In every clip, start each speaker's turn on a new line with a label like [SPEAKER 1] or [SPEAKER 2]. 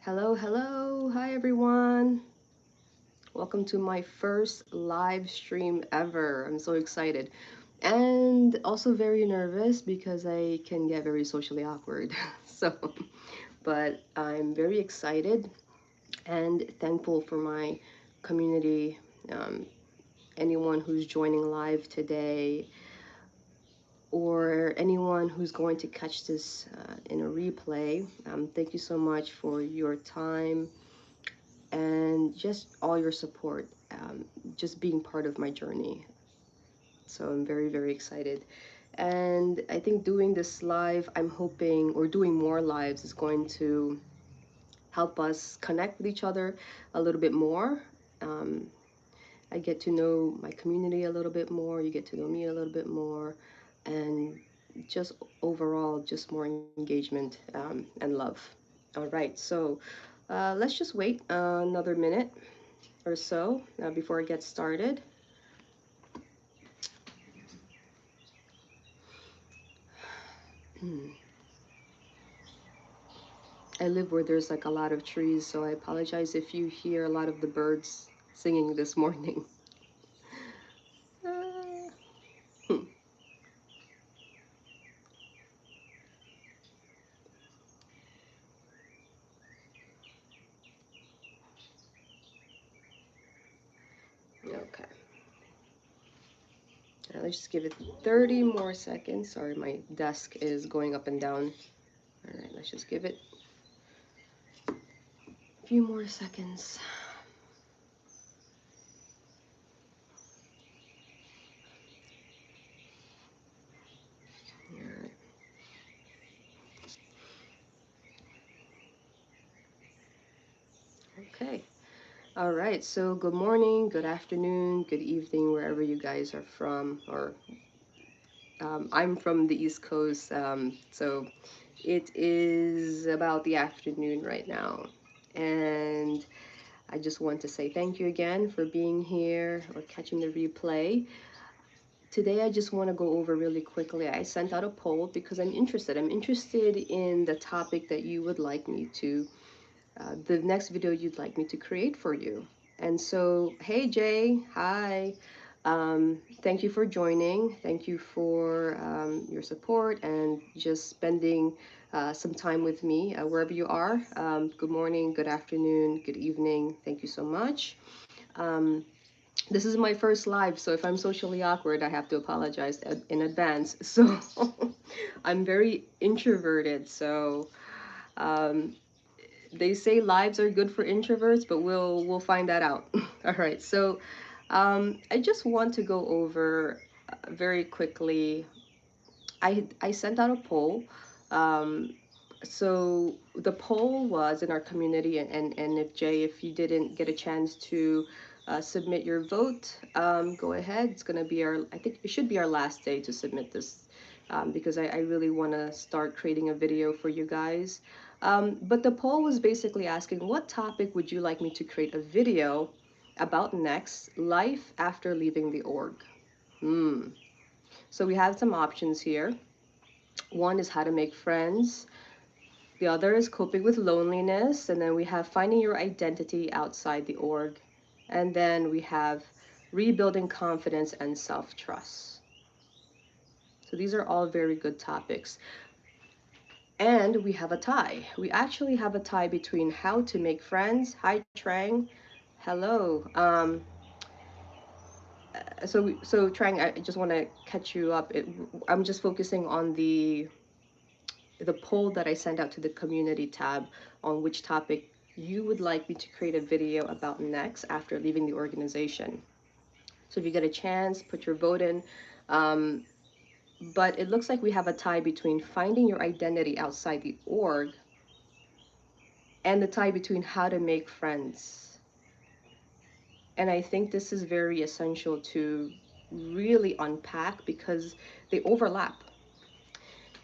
[SPEAKER 1] Hello, hello. Hi, everyone. Welcome to my first live stream ever. I'm so excited and also very nervous because I can get very socially awkward. So, but I'm very excited and thankful for my community. Um, Anyone who's joining live today, or anyone who's going to catch this in a replay, thank you so much for your time and just all your support, just being part of my journey. So I'm very, very excited. And I think doing this live, I'm hoping, or doing more lives, is going to help us connect with each other a little bit more. Um, I get to know my community a little bit more, you get to know me a little bit more, and just overall, just more engagement and love. All right, so let's just wait another minute or so before I get started. I live where there's like a lot of trees, so I apologize if you hear a lot of the birds singing this morning. Ah, hmm, okay, let's just give it 30 more seconds. Sorry, my desk is going up and down. All right, let's just give it a few more seconds. All right. Okay. All right. So good morning, good afternoon, good evening, wherever you guys are from. Or I'm from the East Coast, so it is about the afternoon right now. And I just want to say thank you again for being here or catching the replay. Today, I just want to go over really quickly. I sent out a poll because I'm interested. I'm interested in the topic that you would like me to, the next video you'd like me to create for you. And so, hey Jay, hi. Thank you for joining. Thank you for your support and just spending some time with me wherever you are. Good morning, good afternoon, good evening. Thank you so much. Um, this is my first live, so if I'm socially awkward, I have to apologize in advance. So I'm very introverted, so um, they say lives are good for introverts, but we'll find that out. All right, so I just want to go over very quickly. I sent out a poll. Um, so the poll was in our community, and if Jay, if you didn't get a chance to submit your vote, go ahead. It's gonna be our, I think it should be our last day to submit this, because I really want to start creating a video for you guys. But the poll was basically asking, what topic would you like me to create a video about next? Life after leaving the org. Hmm. So we have some options here. One is how to make friends. The other is coping with loneliness. And then we have finding your identity outside the org. And then we have rebuilding confidence and self trust. So these are all very good topics. And we have a tie. We actually have a tie between how to make friends. Hi, Trang. Hello. So Trang, I just want to catch you up. I'm just focusing on the poll that I sent out to the community tab on which topic you would like me to create a video about next after leaving the organization. So if you get a chance, put your vote in. Um, but it looks like we have a tie between finding your identity outside the org and the tie between how to make friends. And I think this is very essential to really unpack because they overlap.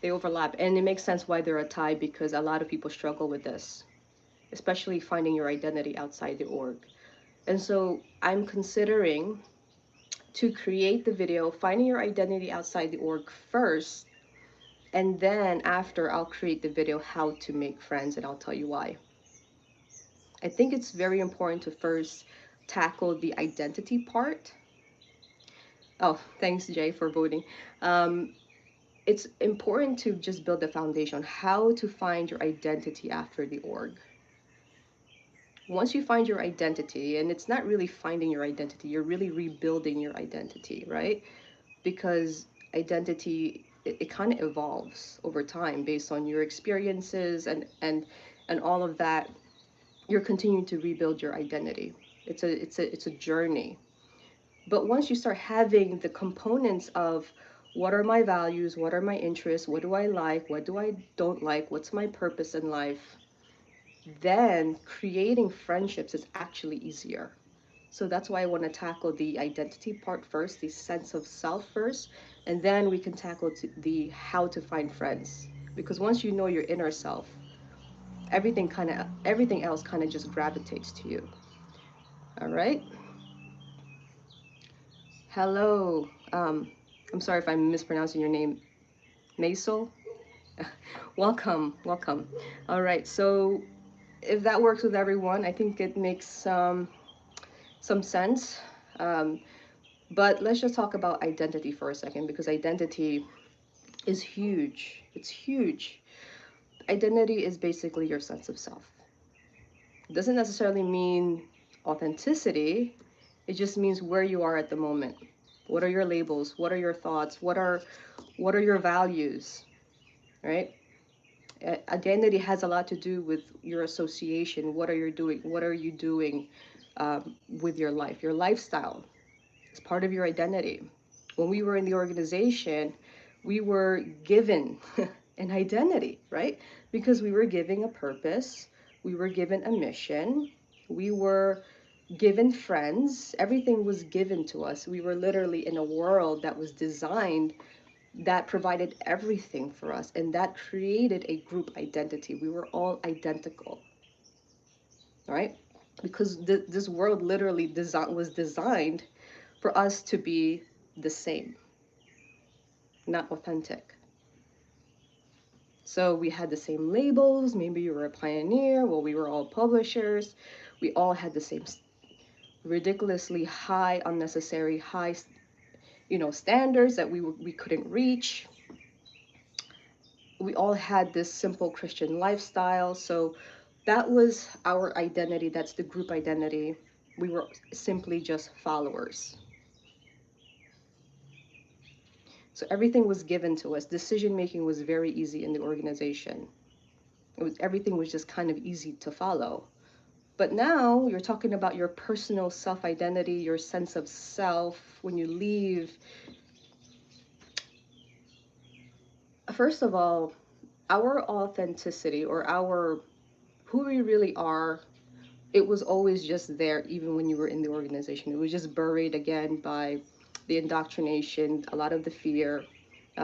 [SPEAKER 1] They overlap. And it makes sense why they're a tie because a lot of people struggle with this, especially finding your identity outside the org. And so I'm considering to create the video finding your identity outside the org first, and then after I'll create the video how to make friends, and I'll tell you why. I think it's very important to first tackle the identity part. Oh, thanks, Jay, for voting. Um, it's important to just build the foundation, how to find your identity after the org. Once you find your identity, and it's not really finding your identity, you're really rebuilding your identity, right? Because identity, it kind of evolves over time based on your experiences and all of that. You're continuing to rebuild your identity. It's a journey. But once you start having the components of what are my values, what are my interests, what do I like, what do I don't like, what's my purpose in life, then creating friendships is actually easier. So that's why I want to tackle the identity part first, the sense of self first, and then we can tackle the how to find friends. Because once you know your inner self, everything else kind of just gravitates to you. All right. Hello. I'm sorry if I'm mispronouncing your name, Maisel. Welcome, welcome. All right. So if that works with everyone, I think it makes some sense. Um, but let's just talk about identity for a second because identity is huge. It's huge. Identity is basically your sense of self. It doesn't necessarily mean authenticity, it just means where you are at the moment. What are your labels? What are your thoughts? What are your values? Right? Identity has a lot to do with your association. What are you doing? What are you doing with your life? Your lifestyle is part of your identity. When we were in the organization, we were given an identity, right? Because we were given a purpose, we were given a mission, we were given friends, everything was given to us. We were literally in a world that was designed that provided everything for us and that created a group identity. We were all identical, right? Because this world literally was designed for us to be the same, not authentic. So we had the same labels. Maybe you were a pioneer. Well, we were all publishers. We all had the same ridiculously high, unnecessary high, standards that we couldn't reach. We all had this simple Christian lifestyle. So that was our identity. That's the group identity. We were simply just followers. So everything was given to us. Decision making was very easy in the organization. Everything was just kind of easy to follow. But now you're talking about your personal self identity, your sense of self when you leave. First of all, our authenticity or our who we really are, it was always just there even when you were in the organization. It was just buried again by the indoctrination, a lot of the fear,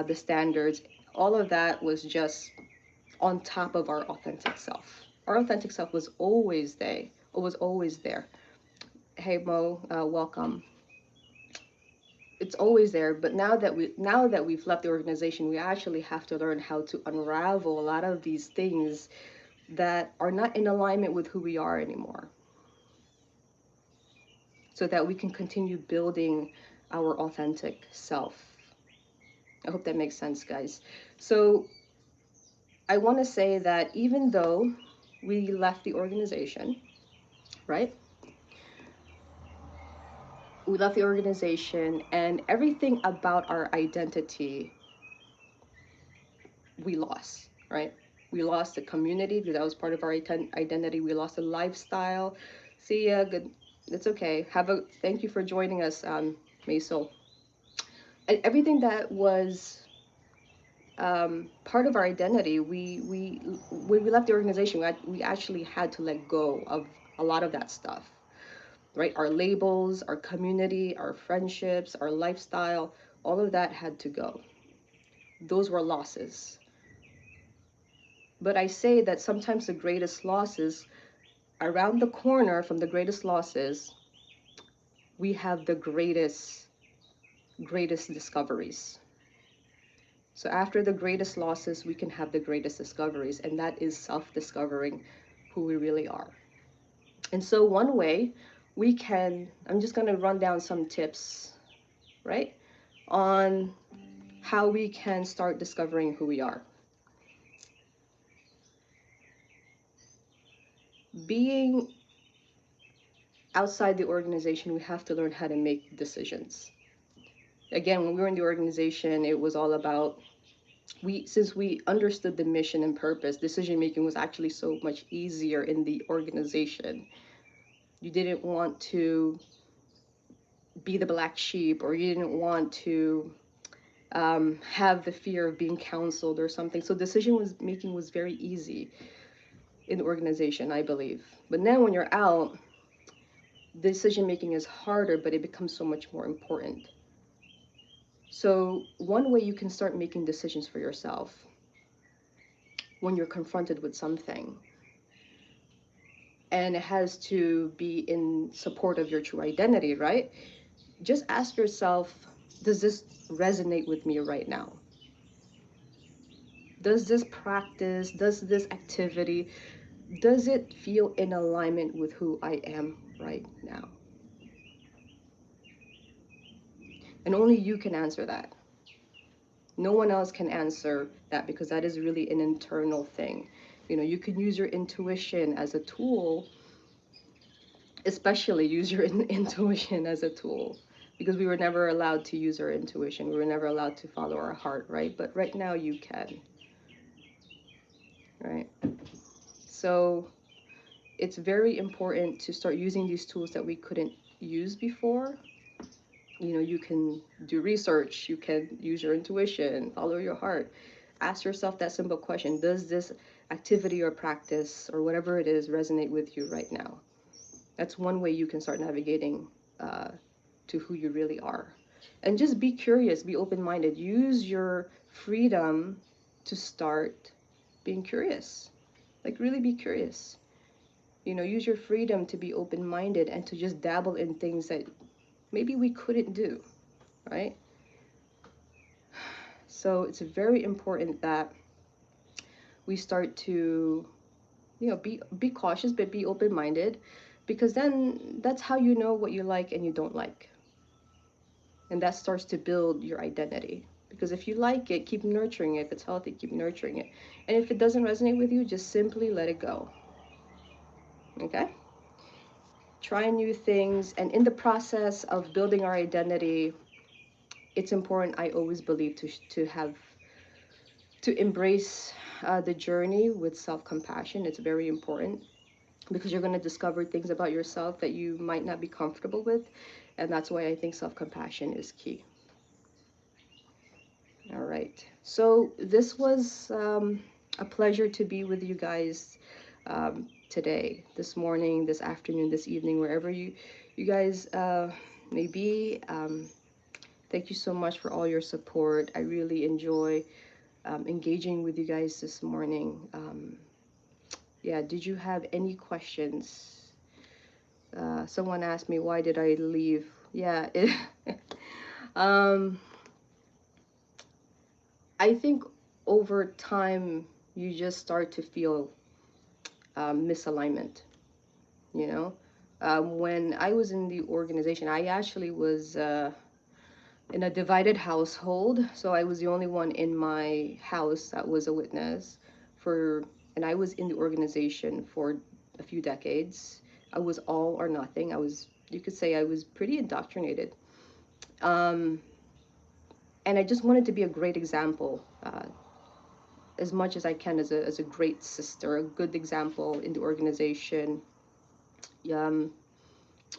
[SPEAKER 1] the standards. All of that was just on top of our authentic self. Our authentic self was always there. It was always there. Hey Mo, welcome. It's always there, but now that we've left the organization, we actually have to learn how to unravel a lot of these things that are not in alignment with who we are anymore, so that we can continue building our authentic self. I hope that makes sense, guys. So I want to say that even though we left the organization, right? We left the organization and everything about our identity we lost, right? We lost the community because that was part of our identity. We lost the lifestyle. See ya. Good. It's okay. Thank you for joining us, Maisel. And everything that was part of our identity, we when we left the organization, we actually had to let go of a lot of that stuff, right? Our labels, our community, our friendships, our lifestyle, all of that had to go. Those were losses. But I say that sometimes the greatest losses, around the corner from the greatest losses, we have the greatest discoveries. So after the greatest losses, we can have the greatest discoveries, and that is self-discovering who we really are. And so one way we can, I'm just going to run down some tips, right, on how we can start discovering who we are. Being outside the organization, we have to learn how to make decisions. Again, when we were in the organization, it was all about, since we understood the mission and purpose, decision making was actually so much easier in the organization. You didn't want to be the black sheep, or you didn't want to have the fear of being counseled or something. So decision was making was very easy in the organization, I believe. But then when you're out, decision making is harder, but it becomes so much more important. So one way you can start making decisions for yourself when you're confronted with something, and it has to be in support of your true identity, right? Just ask yourself, does this resonate with me right now? Does this practice, does this activity, does it feel in alignment with who I am right now? And only you can answer that. No one else can answer that, because that is really an internal thing. You know, you can use your intuition as a tool, especially use your intuition as a tool, because we were never allowed to use our intuition. We were never allowed to follow our heart, right? But right now you can, right? So it's very important to start using these tools that we couldn't use before. You know, you can do research, you can use your intuition, follow your heart. Ask yourself that simple question: does this activity or practice or whatever it is resonate with you right now? That's one way you can start navigating to who you really are. And just be curious, be open minded. Use your freedom to start being curious. Like, really be curious. You know, use your freedom to be open minded and to just dabble in things that maybe we couldn't do, right? So it's very important that we start to, you know, be cautious, but be open minded, because then that's how you know what you like and you don't like. And that starts to build your identity. Because if you like it, keep nurturing it. If it's healthy, keep nurturing it. And if it doesn't resonate with you, just simply let it go. Okay? Try new things. And in the process of building our identity, it's important, I always believe, to embrace the journey with self-compassion. It's very important, because you're going to discover things about yourself that you might not be comfortable with. And that's why I think self-compassion is key. All right. So this was a pleasure to be with you guys today, this morning, this afternoon, this evening, wherever you guys may be. Thank you so much for all your support. I really enjoy engaging with you guys this morning. Yeah, did you have any questions? Someone asked me, why did I leave? Yeah, um, I think over time you just start to feel misalignment, you know? When I was in the organization, I actually was in a divided household. So I was the only one in my house that was a witness for, and I was in the organization for a few decades. I was all or nothing. You could say I was pretty indoctrinated. Um, and I just wanted to be a great example, as much as I can, as a great sister, a good example in the organization. Um,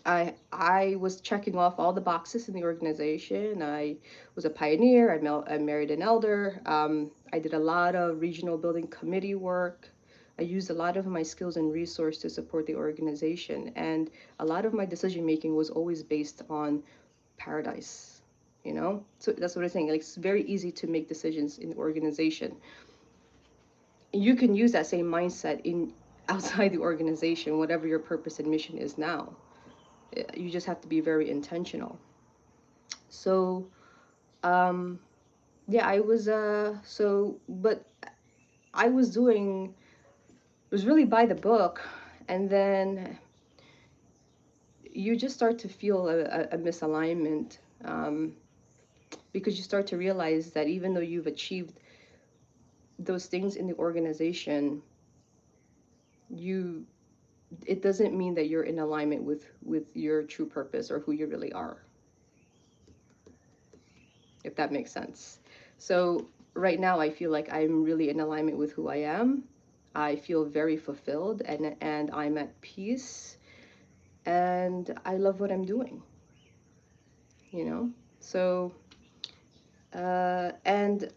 [SPEAKER 1] I was checking off all the boxes in the organization. I was a pioneer. I married an elder. I did a lot of regional building committee work. I used a lot of my skills and resource to support the organization. And a lot of my decision making was always based on paradise, you know? So that's what I'm saying. Like, it's very easy to make decisions in the organization. You can use that same mindset in outside the organization, whatever your purpose and mission is now. You just have to be very intentional. So yeah, I was but I was doing, it was really by the book. And then you just start to feel a misalignment, um, because you start to realize that even though you've achieved those things in the organization, you it doesn't mean that you're in alignment with your true purpose or who you really are, if that makes sense. So right now I feel like I'm really in alignment with who I am. I feel very fulfilled, and I'm at peace, and I love what I'm doing, you know? So and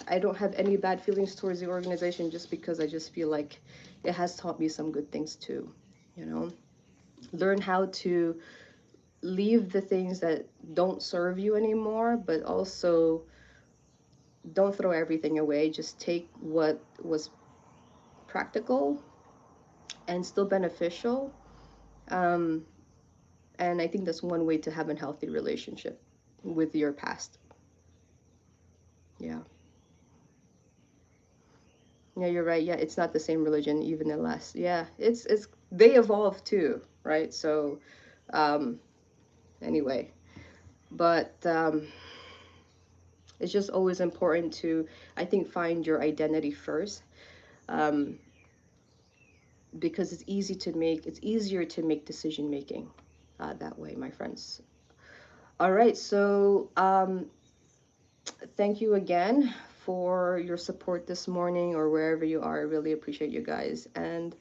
[SPEAKER 1] I don't have any bad feelings towards the organization, just because I just feel like it has taught me some good things too, you know? Learn how to leave the things that don't serve you anymore, but also don't throw everything away. Just take what was practical and still beneficial. Um, and I think that's one way to have a healthy relationship with your past. Yeah. Yeah, you're right. Yeah, it's not the same religion, even unless. Yeah, it's they evolve too, right? So, um, anyway, but it's just always important to, I think, find your identity first, um, because it's easier to make decision making that way, my friends. All right, so thank you again for your support this morning or wherever you are. I really appreciate you guys. And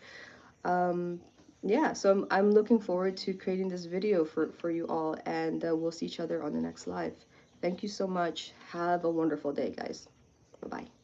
[SPEAKER 1] um, yeah, so I'm looking forward to creating this video for you all, and we'll see each other on the next live. Thank you so much. Have a wonderful day, guys. Bye bye.